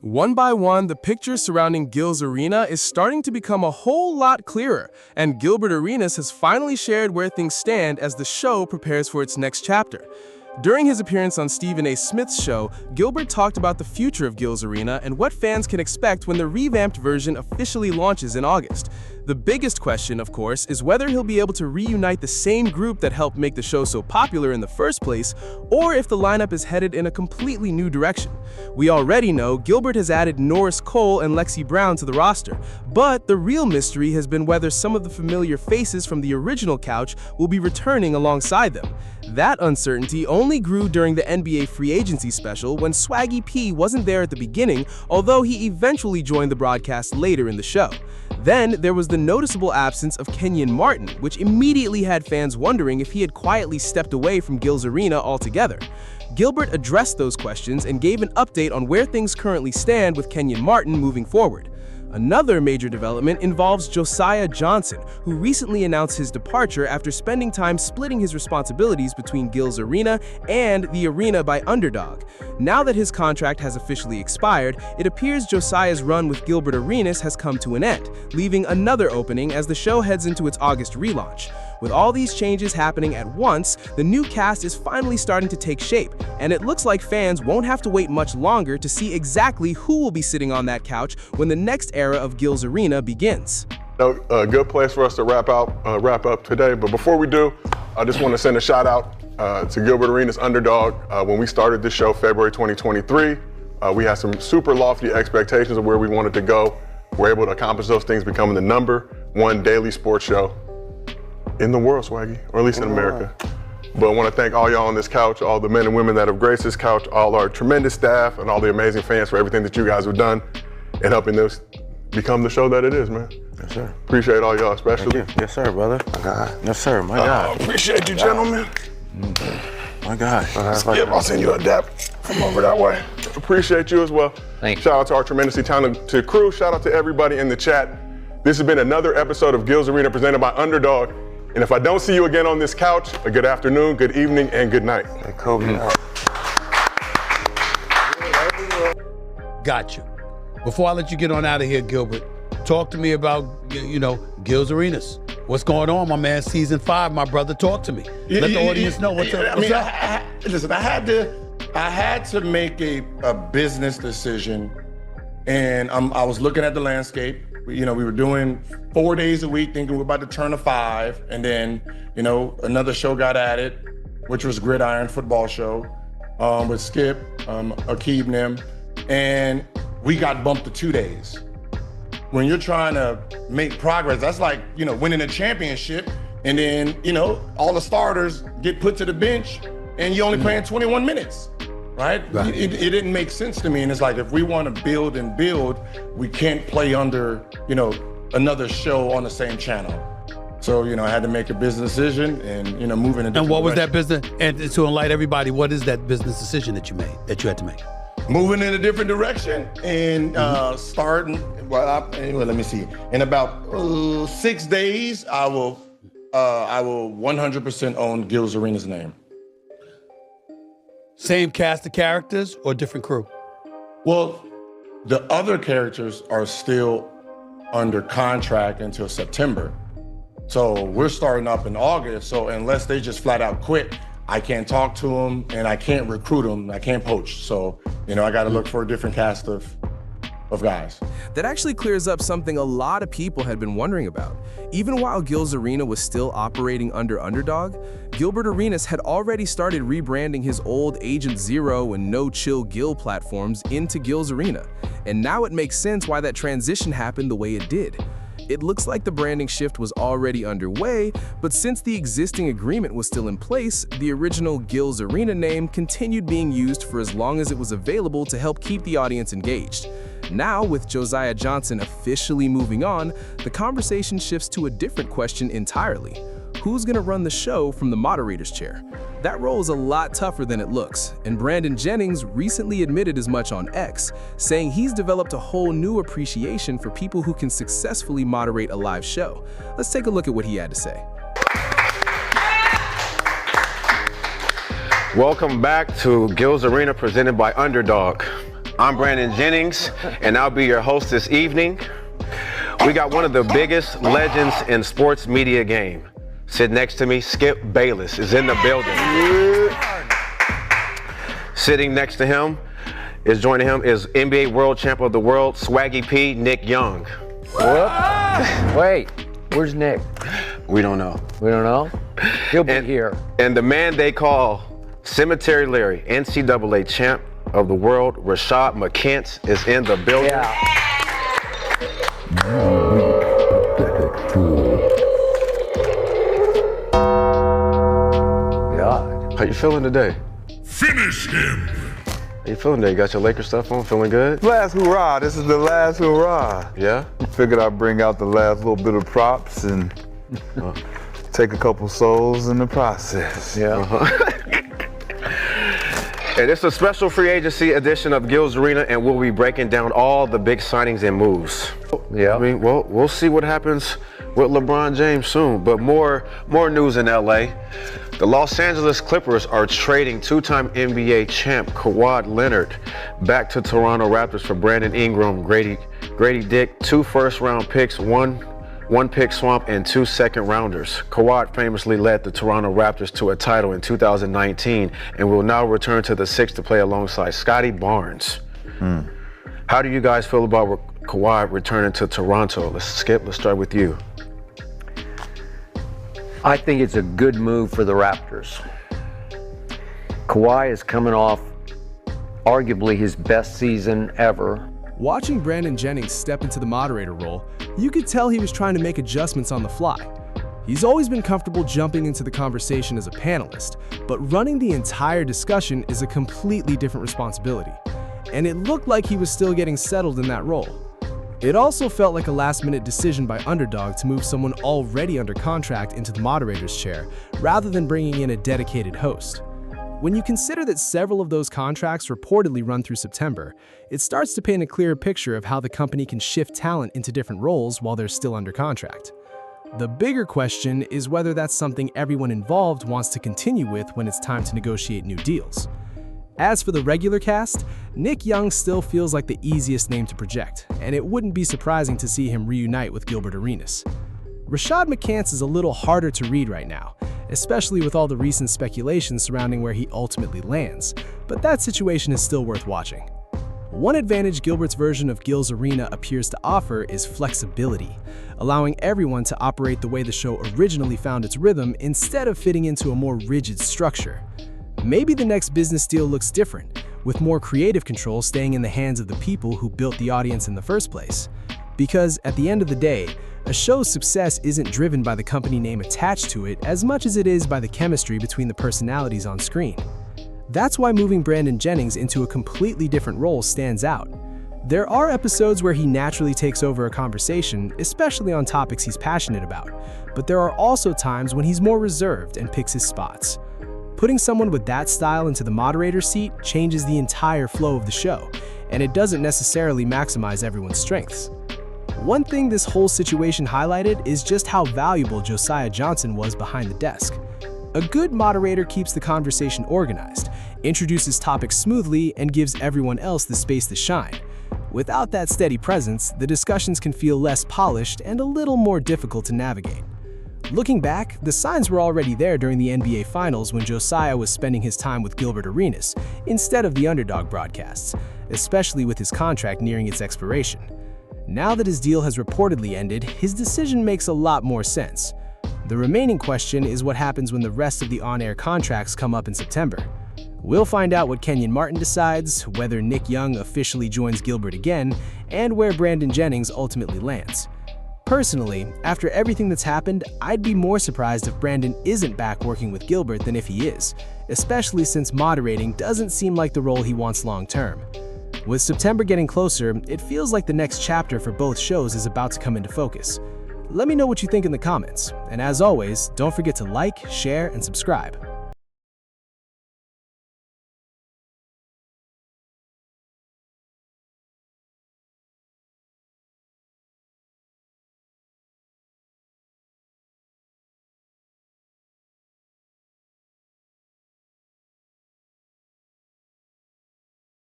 One by one, the picture surrounding Gil's Arena is starting to become a whole lot clearer, and Gilbert Arenas has finally shared where things stand as the show prepares for its next chapter. During his appearance on Stephen A. Smith's show, Gilbert talked about the future of Gil's Arena and what fans can expect when the revamped version officially launches in August. The biggest question, of course, is whether he'll be able to reunite the same group that helped make the show so popular in the first place, or if the lineup is headed in a completely new direction. We already know Gilbert has added Norris Cole and Lexi Brown to the roster, but the real mystery has been whether some of the familiar faces from the original couch will be returning alongside them. That uncertainty only grew during the NBA free agency special when Swaggy P wasn't there at the beginning, although he eventually joined the broadcast later in the show. Then there was the noticeable absence of Kenyon Martin, which immediately had fans wondering if he had quietly stepped away from Gil's Arena altogether. Gilbert addressed those questions and gave an update on where things currently stand with Kenyon Martin moving forward. Another major development involves Josiah Johnson, who recently announced his departure after spending time splitting his responsibilities between Gil's Arena and the Arena by Underdog. Now that his contract has officially expired, it appears Josiah's run with Gilbert Arenas has come to an end, leaving another opening as the show heads into its August relaunch. With all these changes happening at once, the new cast is finally starting to take shape, and it looks like fans won't have to wait much longer to see exactly who will be sitting on that couch when the next era of Gil's Arena begins. A good place for us to wrap up today, but before we do, I just want to send a shout out to Gilbert Arenas Underdog. When we started this show February 2023, we had some super lofty expectations of where we wanted to go. We're able to accomplish those things, becoming the #1 daily sports show in the world, Swaggy, or at least in America. But I want to thank all y'all on this couch, all the men and women that have graced this couch, all our tremendous staff, and all the amazing fans for everything that you guys have done in helping this become the show that it is, man. Yes, sir. Appreciate all y'all, especially. Thank you. Yes, sir, brother. My God. Yes, sir. My God. Appreciate you, gentlemen. My God. Skip, I'll send you a dap from over that way. Appreciate you as well. Thanks. Shout out to our tremendously talented crew. Shout out to everybody in the chat. This has been another episode of Gil's Arena presented by Underdog. And if I don't see you again on this couch, a good afternoon, good evening, and good night. Hey, Kobe. Got you. Before I let you get on out of here, Gilbert, talk to me about, Gil's Arenas. What's going on, my man? Season 5, my brother, talk to me. Let the audience know what's up. Listen, I had to make a business decision, and I was looking at the landscape. We were doing 4 days a week, thinking we're about to turn to 5, and then, another show got added, which was Gridiron Football Show with Skip, Akeem, and them, and we got bumped to 2 days. When you're trying to make progress, that's like, winning a championship, and then, all the starters get put to the bench, and you're only playing 21 minutes. Right? It didn't make sense to me. And it's like, if we want to build and build, we can't play under, another show on the same channel. So, I had to make a business decision and, move in a different And what was direction. that business? And to enlighten everybody, what is that business decision that you had to make? Moving in a different direction and starting, anyway, let me see. In about 6 days, I will 100% own Gil's Arena's name. Same cast of characters or different crew? Well, the other characters are still under contract until September. So we're starting up in August. So unless they just flat out quit, I can't talk to them and I can't recruit them. I can't poach. So, I got to look for a different cast of guys. That actually clears up something a lot of people had been wondering about. Even while Gil's Arena was still operating under Underdog, Gilbert Arenas had already started rebranding his old Agent Zero and No Chill Gil platforms into Gil's Arena. And now it makes sense why that transition happened the way it did. It looks like the branding shift was already underway, but since the existing agreement was still in place, the original Gil's Arena name continued being used for as long as it was available to help keep the audience engaged. Now, with Josiah Johnson officially moving on, the conversation shifts to a different question entirely. Who's gonna run the show from the moderator's chair? That role is a lot tougher than it looks, and Brandon Jennings recently admitted as much on X, saying he's developed a whole new appreciation for people who can successfully moderate a live show. Let's take a look at what he had to say. Welcome back to Gil's Arena presented by Underdog. I'm Brandon Jennings, and I'll be your host this evening. We got one of the biggest legends in sports media game. Sit next to me, Skip Bayless is in the building. Sitting next to him, joining him is NBA World Champ of the World, Swaggy P, Nick Young. Wait, where's Nick? We don't know. We don't know? He'll be here. And the man they call Cemetery Larry, NCAA champ of the world, Rashad McCants is in the building. Yeah. God. How you feeling today? Finish him! How you feeling today? You got your Lakers stuff on? Feeling good? Last hurrah, this is the last hurrah. Yeah? Figured I'd bring out the last little bit of props and take a couple souls in the process. Yeah. And it's a special free agency edition of Gil's Arena, and we'll be breaking down all the big signings and moves. Yeah. I mean, well, we'll see what happens with LeBron James soon, but more news in LA. The Los Angeles Clippers are trading two-time NBA champ Kawhi Leonard back to Toronto Raptors for Brandon Ingram, Grady Dick, 2 first-round picks, one pick swap, and 2 second-rounders. Kawhi famously led the Toronto Raptors to a title in 2019 and will now return to the Six to play alongside Scotty Barnes. How do you guys feel about Kawhi returning to Toronto? Let's start with you. I think it's a good move for the Raptors. Kawhi is coming off arguably his best season ever. Watching Brandon Jennings step into the moderator role, you could tell he was trying to make adjustments on the fly. He's always been comfortable jumping into the conversation as a panelist, but running the entire discussion is a completely different responsibility. And it looked like he was still getting settled in that role. It also felt like a last-minute decision by Underdog to move someone already under contract into the moderator's chair, rather than bringing in a dedicated host. When you consider that several of those contracts reportedly run through September, it starts to paint a clearer picture of how the company can shift talent into different roles while they're still under contract. The bigger question is whether that's something everyone involved wants to continue with when it's time to negotiate new deals. As for the regular cast, Nick Young still feels like the easiest name to project, and it wouldn't be surprising to see him reunite with Gilbert Arenas. Rashad McCants is a little harder to read right now, especially with all the recent speculation surrounding where he ultimately lands, but that situation is still worth watching. One advantage Gilbert's version of Gil's Arena appears to offer is flexibility, allowing everyone to operate the way the show originally found its rhythm instead of fitting into a more rigid structure. Maybe the next business deal looks different, with more creative control staying in the hands of the people who built the audience in the first place. Because at the end of the day, a show's success isn't driven by the company name attached to it as much as it is by the chemistry between the personalities on screen. That's why moving Brandon Jennings into a completely different role stands out. There are episodes where he naturally takes over a conversation, especially on topics he's passionate about, but there are also times when he's more reserved and picks his spots. Putting someone with that style into the moderator seat changes the entire flow of the show, and it doesn't necessarily maximize everyone's strengths. One thing this whole situation highlighted is just how valuable Josiah Johnson was behind the desk. A good moderator keeps the conversation organized, introduces topics smoothly, and gives everyone else the space to shine. Without that steady presence, the discussions can feel less polished and a little more difficult to navigate. Looking back, the signs were already there during the NBA Finals when Josiah was spending his time with Gilbert Arenas instead of the Underdog broadcasts, especially with his contract nearing its expiration. Now that his deal has reportedly ended, his decision makes a lot more sense. The remaining question is what happens when the rest of the on-air contracts come up in September. We'll find out what Kenyon Martin decides, whether Nick Young officially joins Gilbert again, and where Brandon Jennings ultimately lands. Personally, after everything that's happened, I'd be more surprised if Brandon isn't back working with Gilbert than if he is, especially since moderating doesn't seem like the role he wants long-term. With September getting closer, it feels like the next chapter for both shows is about to come into focus. Let me know what you think in the comments, and as always, don't forget to like, share, and subscribe.